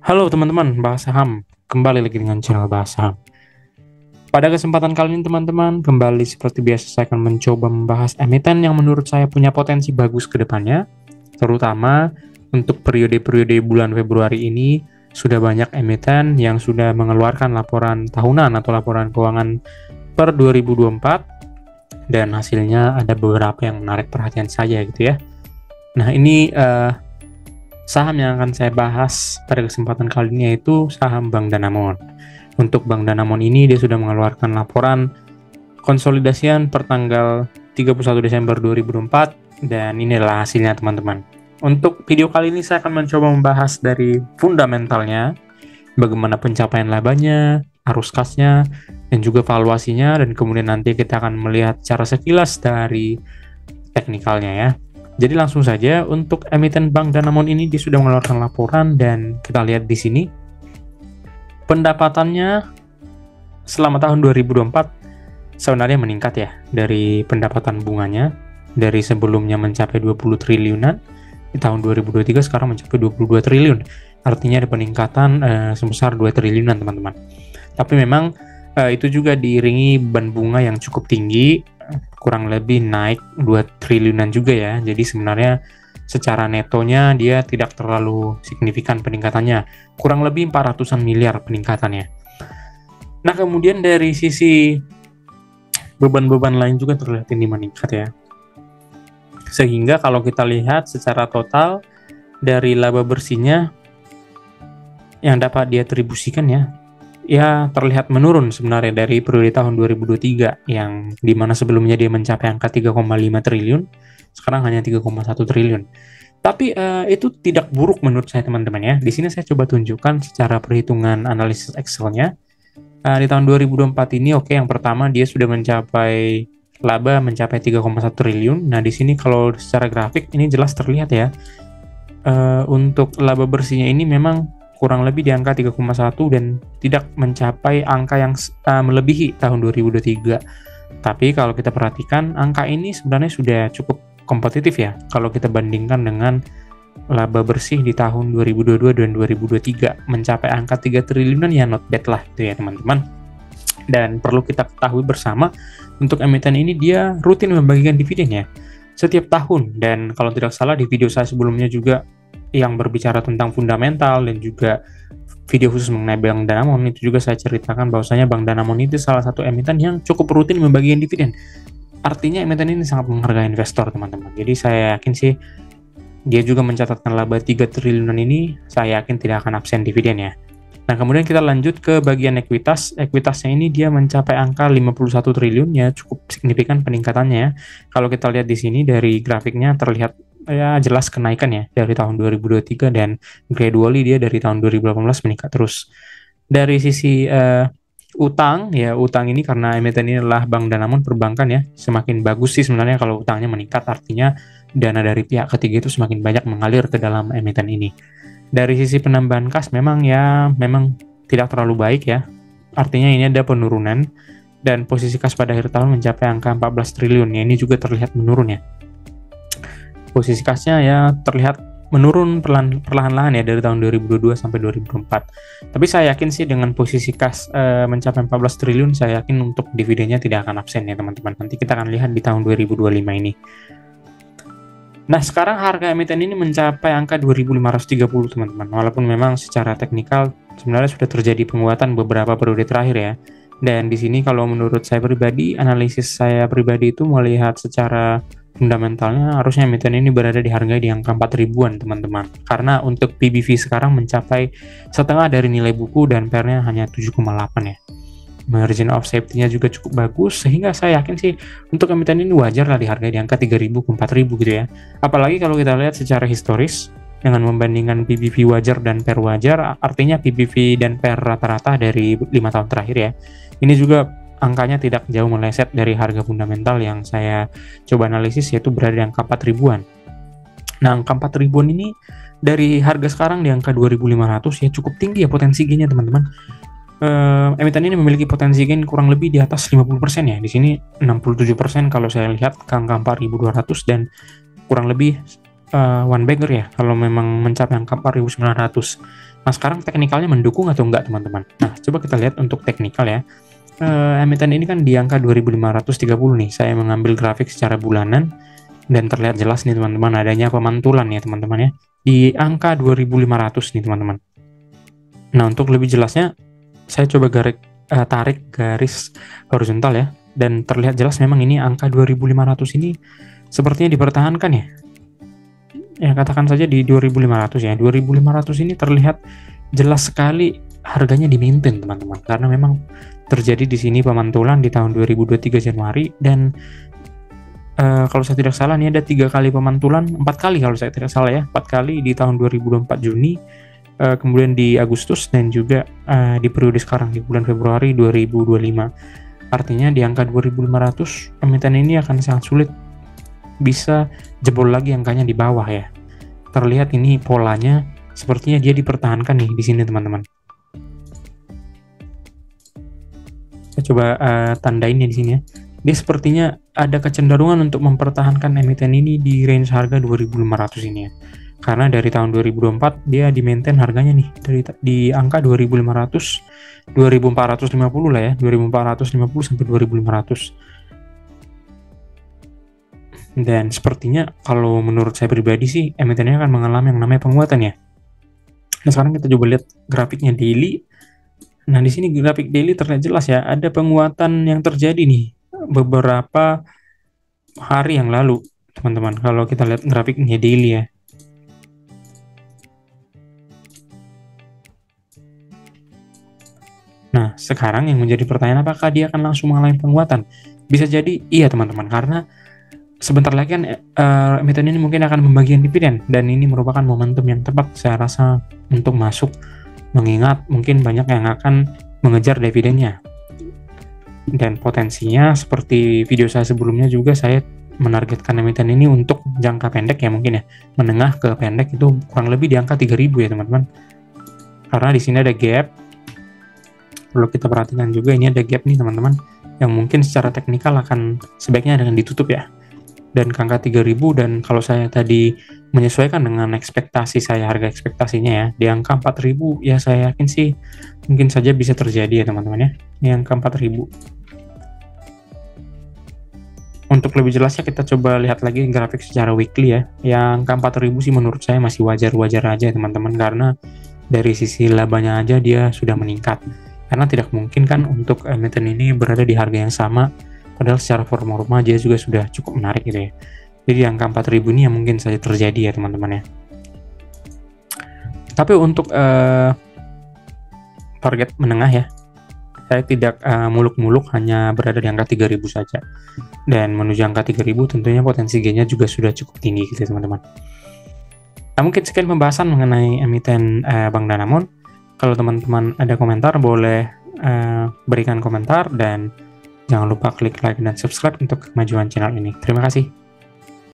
Halo teman-teman, bahas saham. Kembali lagi dengan channel bahas saham. Pada kesempatan kali ini teman-teman, kembali seperti biasa saya akan mencoba membahas emiten yang menurut saya punya potensi bagus ke depannya. Terutama untuk periode-periode bulan Februari ini, sudah banyak emiten yang sudah mengeluarkan laporan tahunan atau laporan keuangan per 2024. Dan hasilnya ada beberapa yang menarik perhatian saya gitu ya. Nah ini saham yang akan saya bahas pada kesempatan kali ini yaitu saham Bank Danamon. Untuk Bank Danamon ini dia sudah mengeluarkan laporan konsolidasian per tanggal 31 Desember 2024 dan inilah hasilnya teman-teman. Untuk video kali ini saya akan mencoba membahas dari fundamentalnya, bagaimana pencapaian labanya, arus kasnya, dan juga valuasinya, dan kemudian nanti kita akan melihat secara sekilas dari teknikalnya ya. Jadi langsung saja untuk emiten Bank Danamon ini dia sudah mengeluarkan laporan dan kita lihat di sini pendapatannya selama tahun 2024 sebenarnya meningkat ya dari pendapatan bunganya dari sebelumnya mencapai 20 triliunan di tahun 2023 sekarang mencapai 22 triliun. Artinya ada peningkatan sebesar 2 triliunan teman-teman. Tapi memang itu juga diiringi beban bunga yang cukup tinggi, kurang lebih naik 2 triliunan juga ya. Jadi sebenarnya secara netonya dia tidak terlalu signifikan peningkatannya. Kurang lebih 400-an miliar peningkatannya. Nah, kemudian dari sisi beban-beban lain juga terlihat ini meningkat ya. Sehingga kalau kita lihat secara total dari laba bersihnya yang dapat diatribusikan ya terlihat menurun sebenarnya dari periode tahun 2023 yang dimana sebelumnya dia mencapai angka 3,5 triliun, sekarang hanya 3,1 triliun. Tapi itu tidak buruk menurut saya teman-teman ya. Di sini saya coba tunjukkan secara perhitungan analisis Excel-nya. Di tahun 2024 ini yang pertama dia sudah mencapai laba mencapai 3,1 triliun. Nah, di sini kalau secara grafik ini jelas terlihat ya. Untuk laba bersihnya ini memang kurang lebih di angka 3,1 dan tidak mencapai angka yang melebihi tahun 2023. Tapi kalau kita perhatikan, angka ini sebenarnya sudah cukup kompetitif ya, kalau kita bandingkan dengan laba bersih di tahun 2022 dan 2023. Mencapai angka 3 triliunan ya not bad lah itu ya teman-teman. Dan perlu kita ketahui bersama, untuk emiten ini dia rutin membagikan dividen ya, setiap tahun. Dan kalau tidak salah di video saya sebelumnya juga yang berbicara tentang fundamental dan juga video khusus mengenai Bank Danamon itu juga saya ceritakan bahwasanya Bank Danamon itu salah satu emiten yang cukup rutin membagikan dividen. Artinya emiten ini sangat menghargai investor teman-teman. Jadi saya yakin sih dia juga mencatatkan laba 3 triliunan ini, saya yakin tidak akan absen dividen ya. Nah, kemudian kita lanjut ke bagian ekuitas. Ekuitasnya ini dia mencapai angka 51 triliun ya, cukup signifikan peningkatannya ya. Kalau kita lihat di sini dari grafiknya terlihat ya jelas kenaikan ya dari tahun 2023 dan gradually dia dari tahun 2018 meningkat terus. Dari sisi utang ini karena emiten ini adalah Bank Danamon perbankan ya, semakin bagus sih sebenarnya kalau utangnya meningkat, artinya dana dari pihak ketiga itu semakin banyak mengalir ke dalam emiten ini. Dari sisi penambahan kas memang tidak terlalu baik ya, artinya ini ada penurunan dan posisi kas pada akhir tahun mencapai angka 14 triliun ya, ini juga terlihat menurun ya. Posisi kasnya ya terlihat menurun perlahan-lahan ya dari tahun 2022 sampai 2024. Tapi saya yakin sih dengan posisi kas mencapai 14 triliun, saya yakin untuk dividennya tidak akan absen ya teman-teman. Nanti kita akan lihat di tahun 2025 ini. Nah, sekarang harga emiten ini mencapai angka 2.530 teman-teman. Walaupun memang secara teknikal sebenarnya sudah terjadi penguatan beberapa periode terakhir ya. Dan di sini kalau menurut saya pribadi, analisis saya pribadi itu melihat secara fundamentalnya harusnya emiten ini berada di harga di angka 4.000-an teman-teman. Karena untuk PBV sekarang mencapai setengah dari nilai buku dan PER-nya hanya 7,8 ya. Margin of safety-nya juga cukup bagus, sehingga saya yakin sih untuk emiten ini wajar lah dihargai di angka 3.000 ke 4.000 gitu ya. Apalagi kalau kita lihat secara historis dengan membandingkan PBV wajar dan PER wajar, artinya PBV dan PER rata-rata dari 5 tahun terakhir ya. Ini juga angkanya tidak jauh meleset dari harga fundamental yang saya coba analisis, yaitu berada di angka 4.000-an. Nah, angka 4.000-an ini dari harga sekarang di angka 2.500 ya cukup tinggi ya potensi gainnya teman-teman. Emiten ini memiliki potensi gain kurang lebih di atas 50% ya. Di sini 67% kalau saya lihat ke angka 4.200 dan kurang lebih one bagger ya kalau memang mencapai angka 4.900. Nah, sekarang teknikalnya mendukung atau enggak, teman-teman? Nah, coba kita lihat untuk teknikal ya. Emiten ini kan di angka 2530 nih. Saya mengambil grafik secara bulanan dan terlihat jelas nih teman-teman adanya pemantulan ya teman-teman ya. Di angka 2500 nih teman-teman. Nah, untuk lebih jelasnya saya coba tarik garis horizontal ya, dan terlihat jelas memang ini angka 2500 ini sepertinya dipertahankan ya. Ya, katakan saja di 2500 ya. 2500 ini terlihat jelas sekali harganya di-maintain teman-teman, karena memang terjadi di sini pemantulan di tahun 2023 Januari, dan kalau saya tidak salah ini ada 3 kali pemantulan, 4 kali kalau saya tidak salah ya, 4 kali di tahun 2024 Juni, kemudian di Agustus, dan juga di periode sekarang di bulan Februari 2025. Artinya di angka 2500 emiten ini akan sangat sulit bisa jebol lagi angkanya di bawah ya. Terlihat ini polanya sepertinya dia dipertahankan nih di sini teman-teman. Saya coba tandain ya di sini ya. Dia sepertinya ada kecenderungan untuk mempertahankan emiten ini di range harga 2500 ini ya. Karena dari tahun 2024 dia di-maintain harganya nih di angka 2500, 2450 lah ya, 2450 sampai 2500. Dan sepertinya kalau menurut saya pribadi sih emitennya akan mengalami yang namanya penguatan ya. Nah, sekarang kita coba lihat grafiknya daily. Nah, di sini grafik daily terlihat jelas ya, ada penguatan yang terjadi nih beberapa hari yang lalu, teman-teman. Kalau kita lihat grafiknya daily ya. Nah, sekarang yang menjadi pertanyaan, apakah dia akan langsung mengalami penguatan? Bisa jadi iya, teman-teman, karena sebentar lagi kan emiten ini mungkin akan membagikan dividen, dan ini merupakan momentum yang tepat saya rasa untuk masuk, mengingat mungkin banyak yang akan mengejar dividennya. Dan potensinya seperti video saya sebelumnya juga, saya menargetkan emiten ini untuk jangka pendek ya, mungkin ya menengah ke pendek itu kurang lebih di angka 3000 ya teman-teman. Karena di sini ada gap, perlu kita perhatikan juga, ini ada gap nih teman-teman, yang mungkin secara teknikal akan sebaiknya dengan ditutup ya, dan ke angka 3000. Dan kalau saya tadi menyesuaikan dengan ekspektasi saya, harga ekspektasinya ya di angka 4000 ya, saya yakin sih mungkin saja bisa terjadi ya teman-teman ya, di angka 4000. Untuk lebih jelasnya kita coba lihat lagi grafik secara weekly ya. Yang ke 4000 sih menurut saya masih wajar-wajar aja teman-teman, karena dari sisi labanya aja dia sudah meningkat. Karena tidak mungkin kan untuk emiten ini berada di harga yang sama, padahal secara forma dia juga sudah cukup menarik gitu ya. Jadi angka 4000 ini yang mungkin saja terjadi ya teman-teman ya. Tapi untuk target menengah ya, saya tidak muluk-muluk hanya berada di angka 3000 saja. Dan menuju angka 3000 tentunya potensi gainnya juga sudah cukup tinggi gitu ya teman-teman. Nah, mungkin sekian pembahasan mengenai emiten Bank Danamon. Kalau teman-teman ada komentar boleh berikan komentar, dan jangan lupa klik like dan subscribe untuk kemajuan channel ini. Terima kasih.